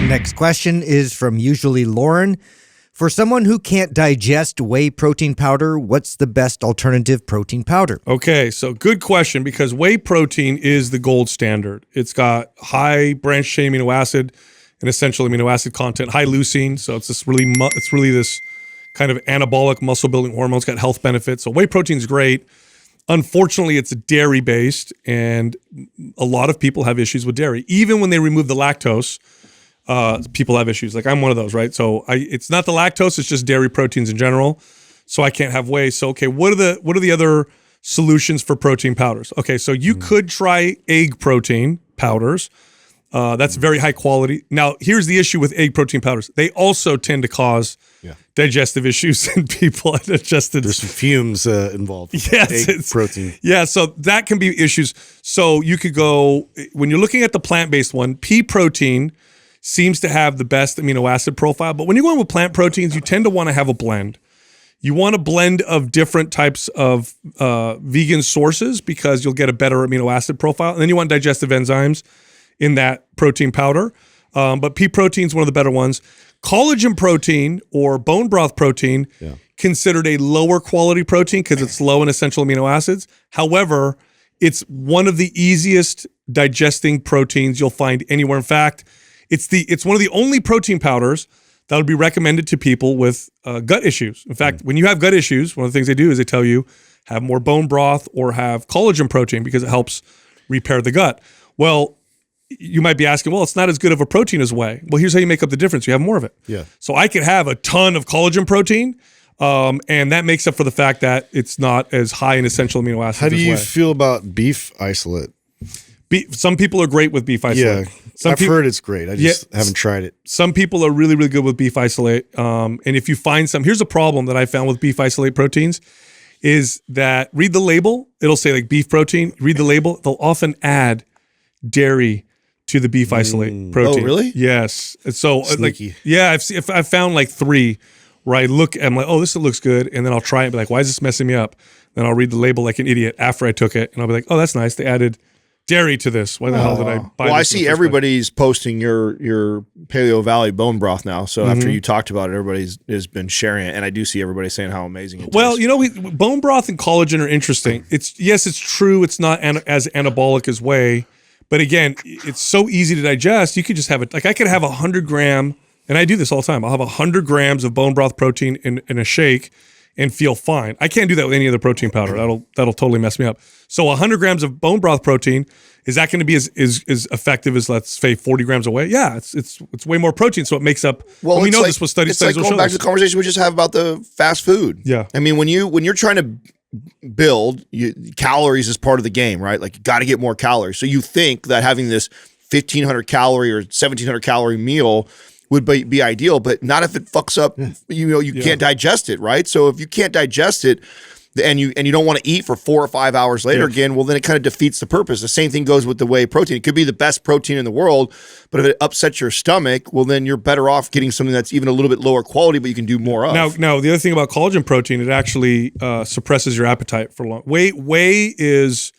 Next question is from usually Lauren. For someone who can't digest whey protein powder, what's the best alternative protein powder? Okay, so good question, because whey protein is the gold standard. It's got high branched chain amino acid and essential amino acid content, high leucine, so it's really this kind of anabolic muscle building hormone. It's got health benefits. So whey protein is great. Unfortunately, it's dairy based, and a lot of people have issues with dairy. Even when they remove the lactose, people have issues. Like I'm one of those, right? So it's not the lactose, it's just dairy proteins in general. So I can't have whey. So okay, what are the other solutions for protein powders? Okay, so you could try egg protein powders. That's very high quality. Now, here's the issue with egg protein powders. They also tend to cause digestive issues in people. There's some fumes involved. Yes, egg protein. Yeah, so that can be issues. So you could go, when you're looking at the plant-based one, pea protein seems to have the best amino acid profile. But when you're going with plant proteins, you tend to want to have a blend. You want a blend of different types of vegan sources because you'll get a better amino acid profile. And then you want digestive enzymes in that protein powder. But pea protein is one of the better ones. Collagen protein or bone broth protein, considered a lower quality protein because it's low in essential amino acids. However, it's one of the easiest digesting proteins you'll find anywhere. In fact, it's one of the only protein powders that would be recommended to people with gut issues. In fact, when you have gut issues, one of the things they do is they tell you have more bone broth or have collagen protein because it helps repair the gut. Well, you might be asking, well, it's not as good of a protein as whey. Well, here's how you make up the difference. You have more of it. Yeah. So I could have a ton of collagen protein, and that makes up for the fact that it's not as high in essential amino acids. How do you as whey. feel about beef isolate? Some people are great with beef isolate. Yeah, I've heard it's great. I just haven't tried it. Some people are really, really good with beef isolate. And if you find here's a problem that I found with beef isolate proteins is that read the label. It'll say like beef protein. Read the label. They'll often add dairy to the beef isolate protein. Oh, really? Yes. And so Sneaky. I've found like 3 where I look and I'm like, oh, this looks good. And then I'll try it and be like, why is this messing me up? Then I'll read the label like an idiot after I took it. And I'll be like, oh, that's nice. They added dairy to this. Why the hell did I buy this? Well, I see everybody's posting your Paleo Valley bone broth now. So after you talked about it, everybody's has been sharing it. And I do see everybody saying how amazing it Well, tastes. bone broth and collagen are interesting. It's true. It's not as anabolic as whey. But again, it's so easy to digest. You could just have it. Like I could have 100 gram, and I do this all the time. I'll have 100 grams of bone broth protein in a shake and feel fine. I can't do that with any other protein powder. That'll totally mess me up. So 100 grams of bone broth protein, is that going to be as effective as, let's say, 40 grams of whey? Yeah, it's way more protein, so it makes up. Well, we know like, this with studies. It's like going back to the conversation we just had about the fast food. Yeah. I mean, when you're trying to build, calories is part of the game, right? Like you got to get more calories. So you think that having this 1,500 calorie or 1,700 calorie meal would be ideal, but not if it fucks up. You can't digest it, right? So if you can't digest it, and you don't want to eat for 4 or 5 hours later again, well, then it kind of defeats the purpose. The same thing goes with the whey protein. It could be the best protein in the world, but if it upsets your stomach, well, then you're better off getting something that's even a little bit lower quality, but you can do more of. Now the other thing about collagen protein, it actually suppresses your appetite for long. Whey is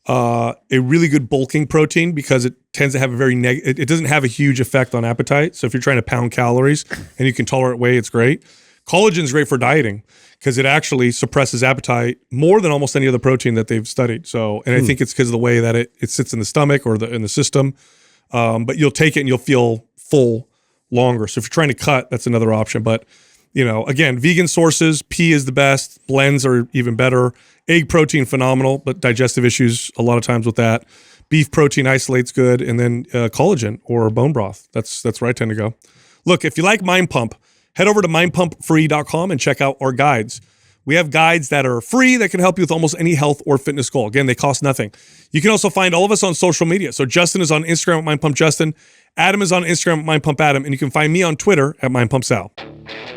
a really good bulking protein because it tends to have a very it doesn't have a huge effect on appetite. So if you're trying to pound calories and you can tolerate whey, it's great. Collagen is great for dieting because it actually suppresses appetite more than almost any other protein that they've studied. So, and I think it's because of the way that it sits in the stomach or in the system. But you'll take it and you'll feel full longer. So if you're trying to cut, that's another option. But again, vegan sources, pea is the best. Blends are even better. Egg protein, phenomenal, but digestive issues a lot of times with that. Beef protein isolate's good, and then collagen or bone broth. That's where I tend to go. Look, if you like Mind Pump, head over to mindpumpfree.com and check out our guides. We have guides that are free that can help you with almost any health or fitness goal. Again, they cost nothing. You can also find all of us on social media. So Justin is on Instagram at MindPumpJustin. Adam is on Instagram at MindPumpAdam. And you can find me on Twitter at MindPumpSal.